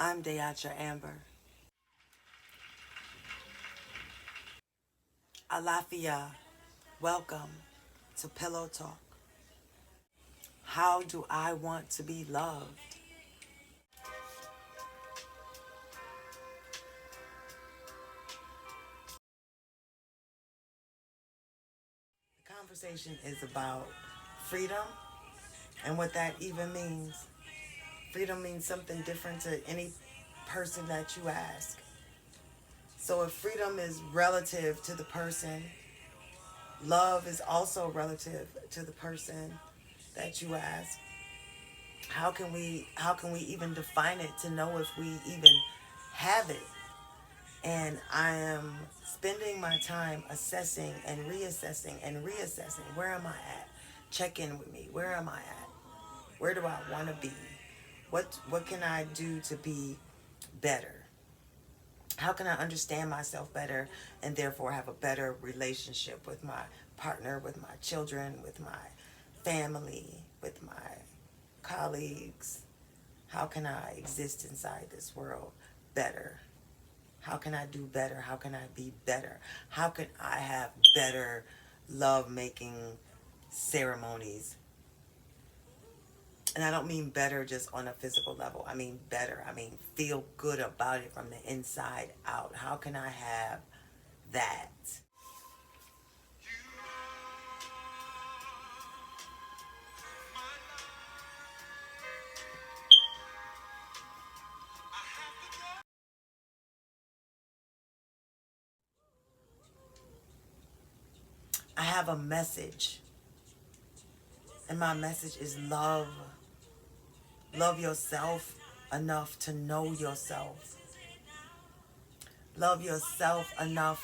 I'm dayatraamber. Alafia, welcome to Pillow Talk. How do I want to be loved? The conversation is about freedom and what that even means. Freedom means something different to any person that you ask. So if freedom is relative to the person, love is also relative to the person that you ask. How can we even define it to know if we even have it? And I am spending my time assessing and reassessing. Where am I at? Check in with me. Where am I at? Where do I want to be? What can I do to be better? How can I understand myself better and therefore have a better relationship with my partner, with my children, with my family, with my colleagues? How can I exist inside this world better? How can I do better? How can I be better? How can I have better love making ceremonies? And I don't mean better just on a physical level. I mean better. I mean feel good about it from the inside out. How can I have that? I have a message. And my message is love. Love yourself enough to know yourself. Love yourself enough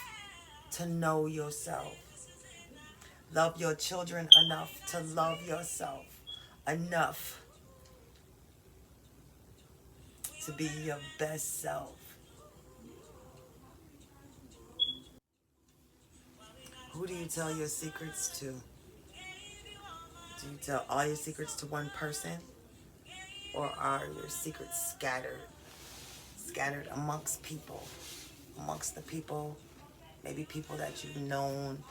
to know yourself. Love your children enough to love yourself. Enough to be your best self. Who do you tell your secrets to? Do you tell all your secrets to one person? Or are your secrets scattered? Scattered amongst people? Amongst the people, maybe people that you've known.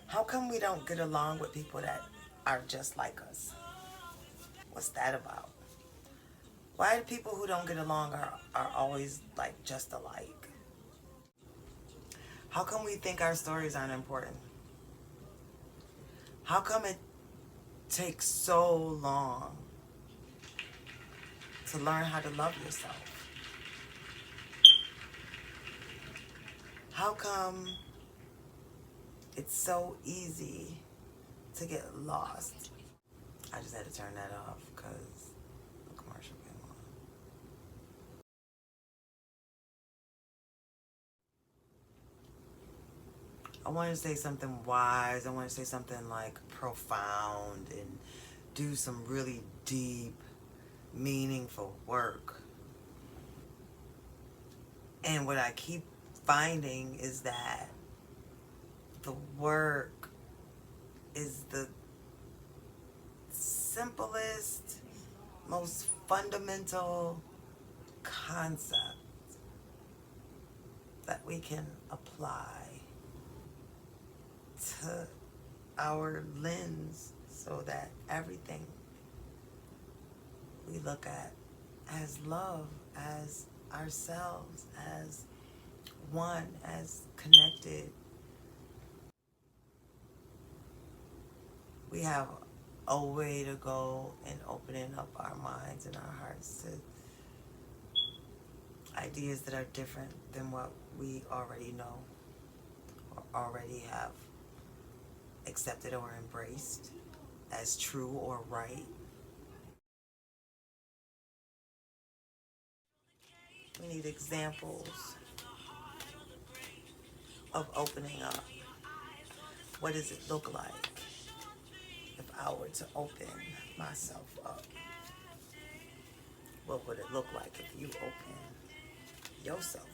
How come we don't get along with people that are just like us? What's that about? Why do people who don't get along are always like just alike? How come we think our stories aren't important? How come it takes so long to learn how to love yourself? How come it's so easy to get lost? I just had to turn that off because the commercial came on. I want to say something wise. I want to say something like profound and do some really deep, meaningful work. And what I keep finding is that the work is the simplest, most fundamental concept that we can apply to our lens so that everything we look at as love, as ourselves, as one, as connected. We have a way to go in opening up our minds and our hearts to ideas that are different than what we already know or already have accepted or embraced as true or right. We need examples of opening up. What does it look like if I were to open myself up? What would it look like if you open yourself up?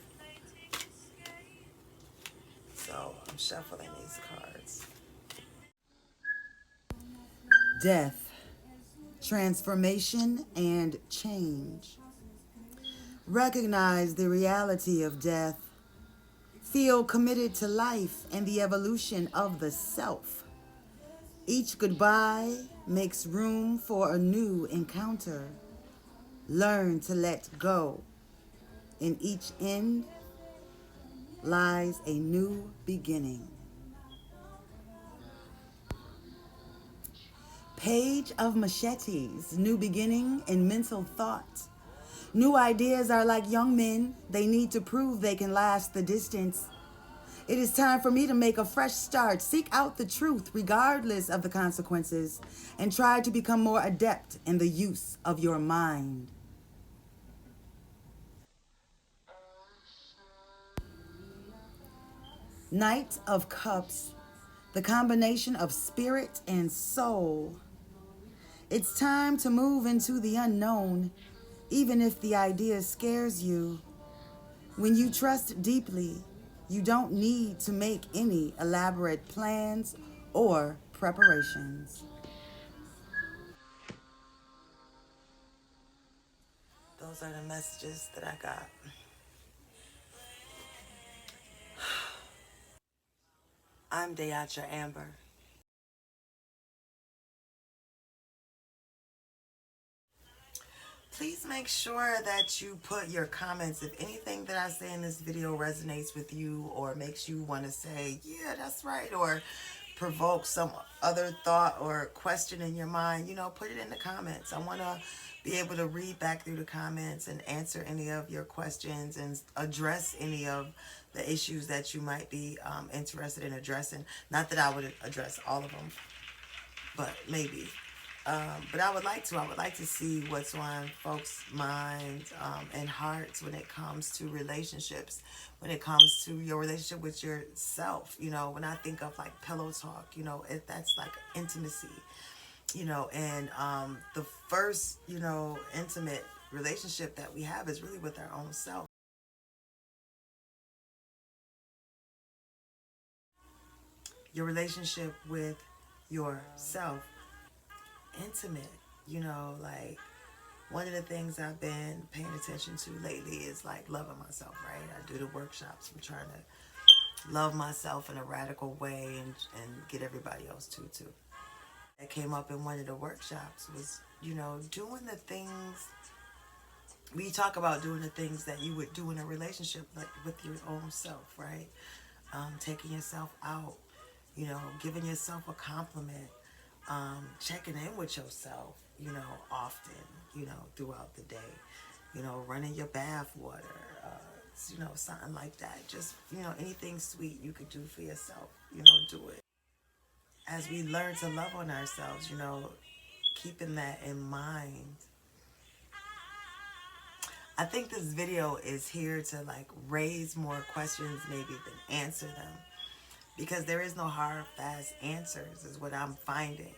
So I'm shuffling these cards. Death, transformation, and change. Recognize the reality of death. Feel committed to life and the evolution of the self. Each goodbye makes room for a new encounter. Learn to let go. In each end lies a new beginning. Page of Machetes, new beginning and mental thought. New ideas are like young men. They need to prove they can last the distance. It is time for me to make a fresh start. Seek out the truth regardless of the consequences and try to become more adept in the use of your mind. Knight of Cups, the combination of spirit and soul. It's time to move into the unknown, even if the idea scares you. When you trust deeply, you don't need to make any elaborate plans or preparations. Those are the messages that I got. I'm dayatraamber. Please make sure that you put your comments. If anything that I say in this video resonates with you or makes you want to say, yeah, that's right, or provoke some other thought or question in your mind, put it in the comments. I want to be able to read back through the comments and answer any of your questions and address any of the issues that you might be interested in addressing. Not that I would address all of them, but maybe. But I would like to. I would like to see what's on folks' minds and hearts when it comes to relationships, when it comes to your relationship with yourself. When I think of like pillow talk, that's like intimacy, and the first, intimate relationship that we have is really with our own self. Your relationship with yourself. Intimate, like one of the things I've been paying attention to lately is like loving myself, right? I do the workshops. I'm trying to love myself in a radical way and get everybody else to too. That came up in one of the workshops was, doing the things, we talk about doing the things that you would do in a relationship, like with your own self, right? Taking yourself out, giving yourself a compliment, checking in with yourself, often, throughout the day, running your bath water, something like that. Just, anything sweet you could do for yourself, do it. As we learn to love on ourselves, keeping that in mind. I think this video is here to like raise more questions maybe than answer them. Because there is no hard, fast answers is what I'm finding.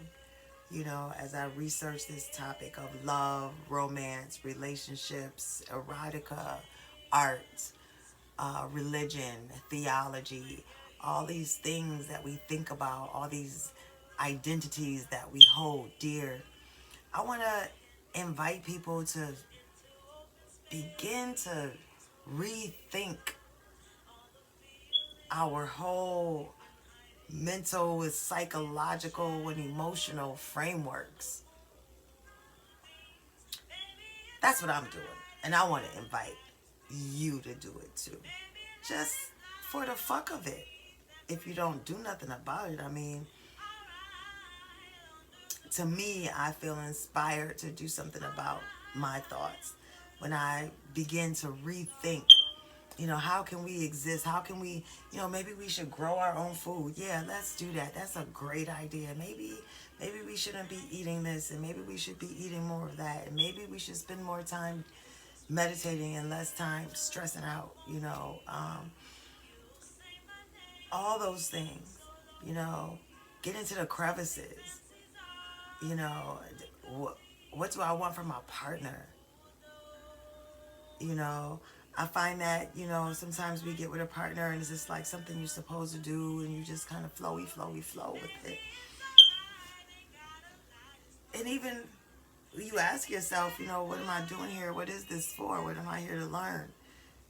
As I research this topic of love, romance, relationships, erotica, art, religion, theology, all these things that we think about, all these identities that we hold dear. I want to invite people to begin to rethink our whole mental, psychological, and emotional frameworks. That's what I'm doing. And I want to invite you to do it too. Just for the fuck of it. If you don't do nothing about it, to me, I feel inspired to do something about my thoughts. When I begin to rethink, how can we exist? How can we, maybe we should grow our own food. Yeah, let's do that. That's a great idea. Maybe we shouldn't be eating this, and maybe we should be eating more of that. And maybe we should spend more time meditating and less time stressing out, all those things, get into the crevices, what do I want from my partner? I find that, sometimes we get with a partner and it's just like something you're supposed to do and you just kind of flowy flow with it. And even you ask yourself, what am I doing here? What is this for? What am I here to learn?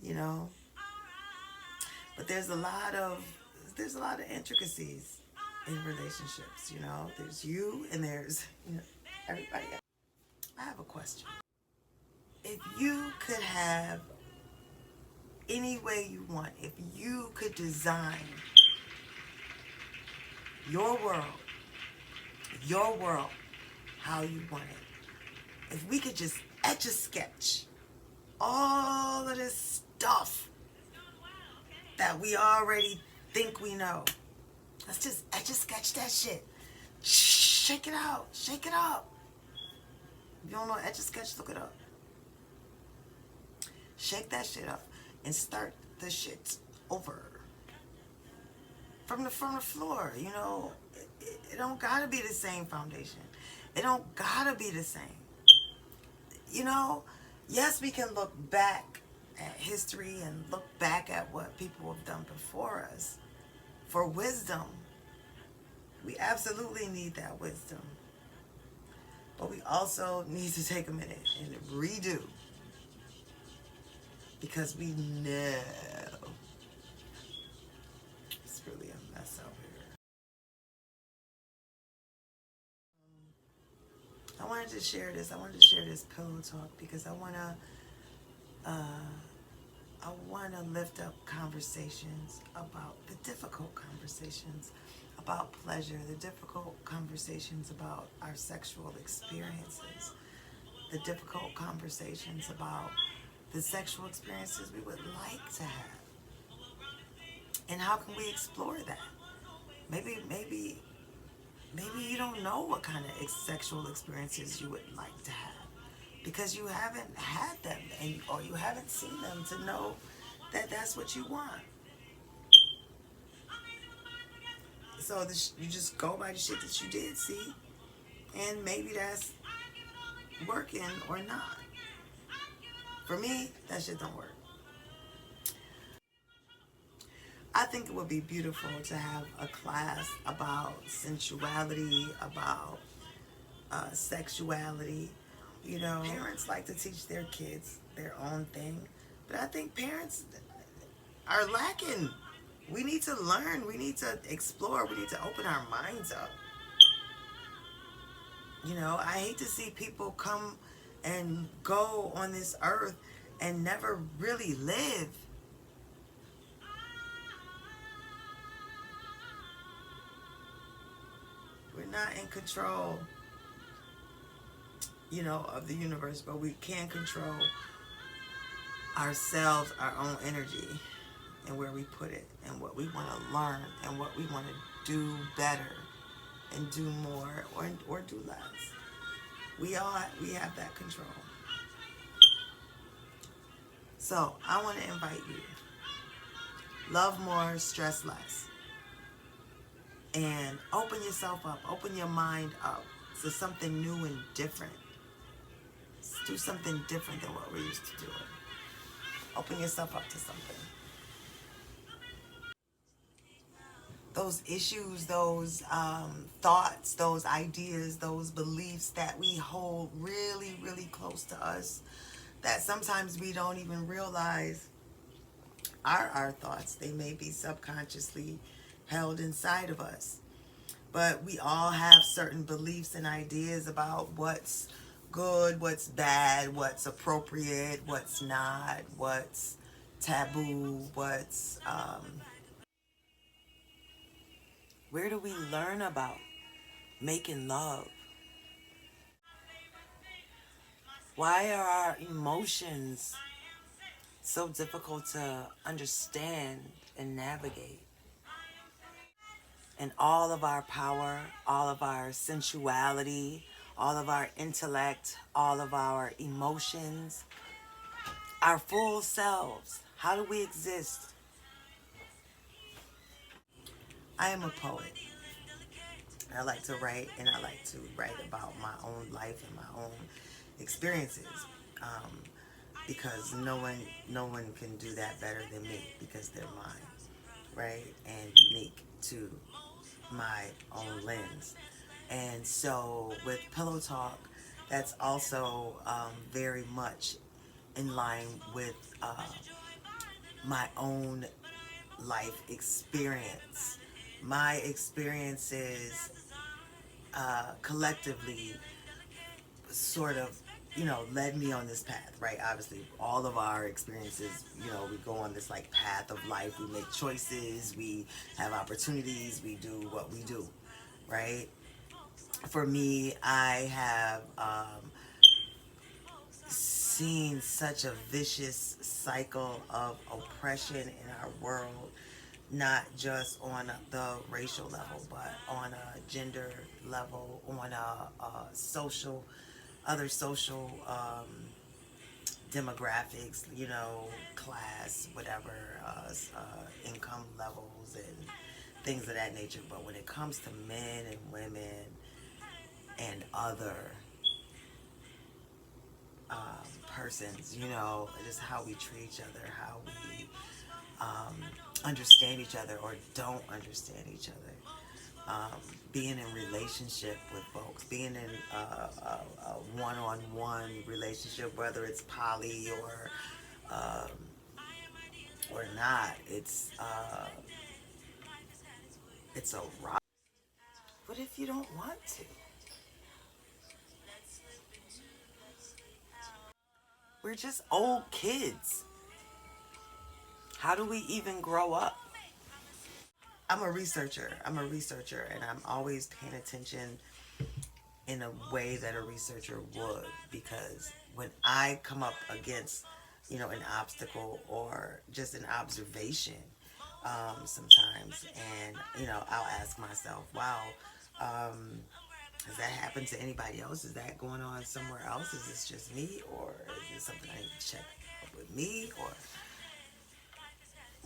You know, but there's a lot of intricacies in relationships. There's you and there's everybody else. I have a question. If you could have any way you want, if you could design your world, your world, how you want it, if we could just etch a sketch all of this stuff that we already think we know, let's just etch a sketch that shit. Shake it out. Shake it up. If you don't know etch a sketch, look it up. Shake that shit up and start the shit over from the floor. It don't gotta be the same foundation. It don't gotta be the same. Yes, we can look back at history and look back at what people have done before us for wisdom. We absolutely need that wisdom. But we also need to take a minute and redo, because we know it's really a mess out here. I wanted to share this. I wanted to share this pillow talk because I want to lift up conversations about the difficult conversations about pleasure, the difficult conversations about our sexual experiences, the difficult conversations about the sexual experiences we would like to have. And how can we explore that? Maybe you don't know what kind of sexual experiences you would like to have because you haven't had them, or you haven't seen them to know that that's what you want. So you just go by the shit that you did see, and maybe that's working or not. For me, that shit don't work. I think it would be beautiful to have a class about sensuality, about sexuality. Parents like to teach their kids their own thing, but I think parents are lacking. We need to learn. We need to explore. We need to open our minds up. I hate to see people come and go on this earth and never really live. We're not in control, of the universe, but we can control ourselves, our own energy, and where we put it, and what we want to learn, and what we want to do better, and do more, or do less. We have that control. So I want to invite you. Love more, stress less. And open yourself up, open your mind up to something new and different. Do something different than what we're used to doing. Open yourself up to something. Those issues, those thoughts, those ideas, those beliefs that we hold really, really close to us, that sometimes we don't even realize are our thoughts. They may be subconsciously held inside of us. But we all have certain beliefs and ideas about what's good, what's bad, what's appropriate, what's not, what's taboo, where do we learn about making love? Why are our emotions so difficult to understand and navigate? And all of our power, all of our sensuality, all of our intellect, all of our emotions, our full selves. How do we exist? I am a poet. I like to write, and I like to write about my own life and my own experiences, because no one can do that better than me, because they're mine, right, and unique to my own lens. And so with Pillow Talk, that's also very much in line with my own life experience. My experiences collectively sort of, led me on this path, right? Obviously, all of our experiences, we go on this like path of life. We make choices, we have opportunities, we do what we do, right? For me, I have seen such a vicious cycle of oppression in our world, not just on the racial level, but on a gender level, on a social, other social demographics, class, whatever, income levels and things of that nature. But when it comes to men and women and other persons, just how we treat each other, how we understand each other or don't understand each other. Being in relationship with folks, being in a one-on-one relationship, whether it's poly um, or not, it's a rock. What if you don't want to? We're just old kids. How do we even grow up? I'm a researcher. And I'm always paying attention in a way that a researcher would, because when I come up against, an obstacle or just an observation, sometimes, and I'll ask myself, wow, um, has that happened to anybody else? Is that going on somewhere else? Is this just me, or is it something I need to check up with me, or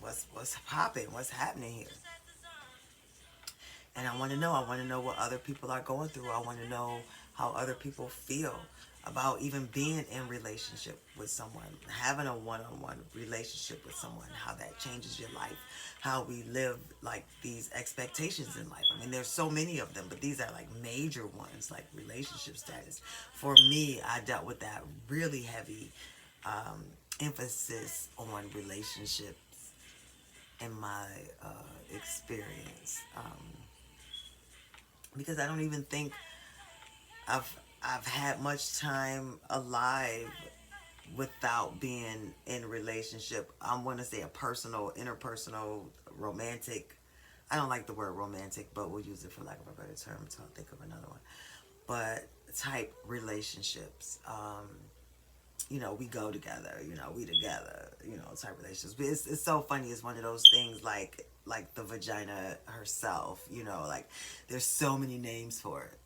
what's popping? What's happening here? And I want to know. I want to know what other people are going through. I want to know how other people feel about even being in relationship with someone, having a one-on-one relationship with someone, how that changes your life, how we live like these expectations in life. I mean, there's so many of them, but these are like major ones, like relationship status. For me, I dealt with that really heavy emphasis on relationships in my experience. Because I don't even think I've had much time alive without being in a relationship. I want to say a personal, interpersonal, romantic. I don't like the word romantic, but we'll use it for lack of a better term until I think of another one. But type relationships. We go together, we together, type relationships. But it's so funny. It's one of those things like the vagina herself, like there's so many names for it.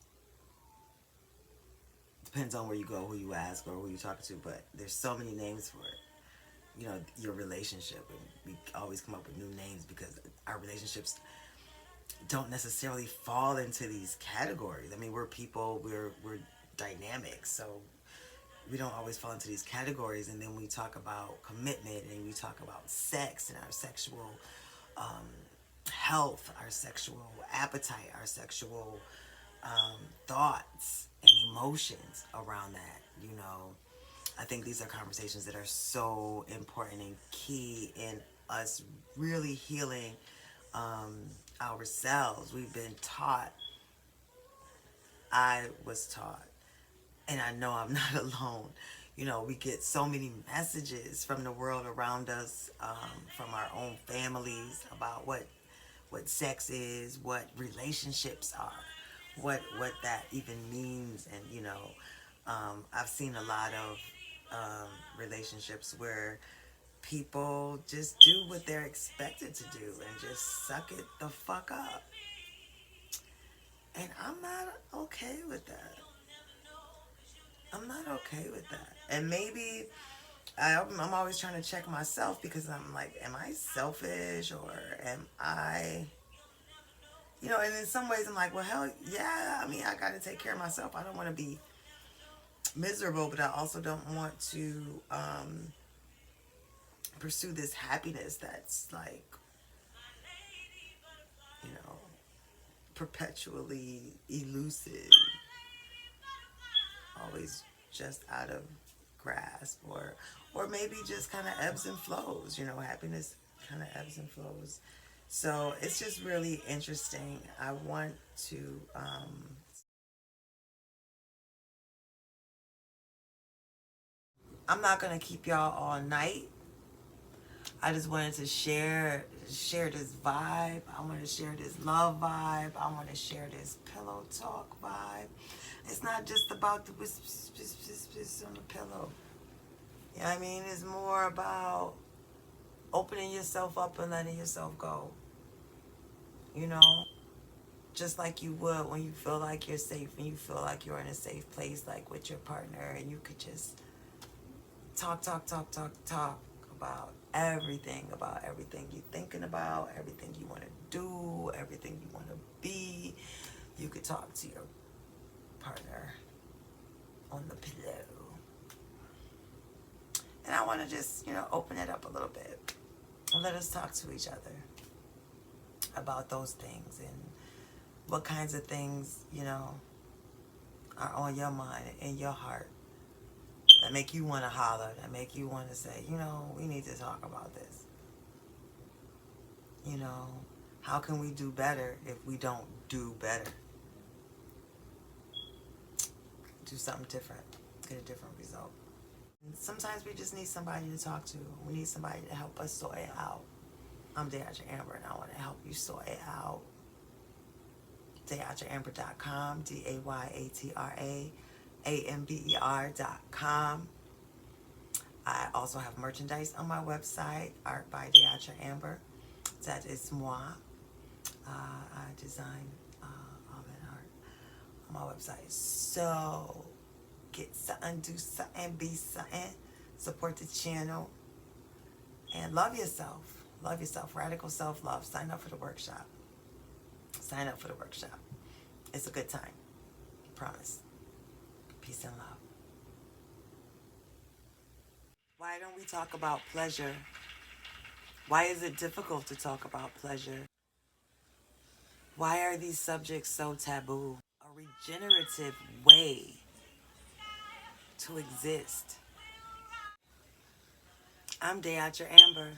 Depends on where you go, who you ask, or who you talk to, but there's so many names for it. Your relationship, and we always come up with new names because our relationships don't necessarily fall into these categories. I mean, we're people, we're dynamic, so we don't always fall into these categories. And then we talk about commitment, and we talk about sex and our sexual health, our sexual appetite, our sexual thoughts and emotions around that. I think these are conversations that are so important and key in us really healing ourselves. We've been taught, I was taught, and I know I'm not alone. We get so many messages from the world around us, from our own families about what sex is, what relationships are, what that even means, and I've seen a lot of relationships where people just do what they're expected to do and just suck it the fuck up, and I'm not okay with that. I'm not okay with that. And maybe I'm always trying to check myself, because I'm like, am I selfish, or am I, and in some ways I'm like, well, hell yeah. I mean, I got to take care of myself. I don't want to be miserable, but I also don't want to pursue this happiness that's like, you know, perpetually elusive always just out of grasp, or maybe just kind of ebbs and flows. You know, happiness kind of ebbs and flows. So it's just really interesting. I want to. I'm not gonna keep y'all all night. I just wanted to share this vibe. I want to share this love vibe. I want to share this pillow talk vibe. It's not just about the whis on the pillow. You know what I mean? It's more about opening yourself up and letting yourself go. You know, just like you would when you feel like you're safe and you feel like you're in a safe place, like with your partner, and you could just talk about everything you're thinking about, everything you want to do, everything you want to be. You could talk to your partner on the pillow. And I want to just, open it up a little bit and let us talk to each other about those things and what kinds of things, are on your mind and your heart that make you want to holler, that make you want to say, we need to talk about this. You know, how can we do better if we don't do better? Do something different, get a different result. And sometimes we just need somebody to talk to. We need somebody to help us sort it out. I'm dayatraamber, and I want to help you sort it out. dayatraamber.com, dayatraamber.com. I also have merchandise on my website, Art by Dayatraamber. That is moi. I design all that art on my website. So get something, do something, be something, support the channel, and love yourself. Love yourself. Radical self-love. Sign up for the workshop. Sign up for the workshop. It's a good time. Promise. Peace and love. Why don't we talk about pleasure? Why is it difficult to talk about pleasure? Why are these subjects so taboo? A regenerative way to exist. I'm Dayatra Amber.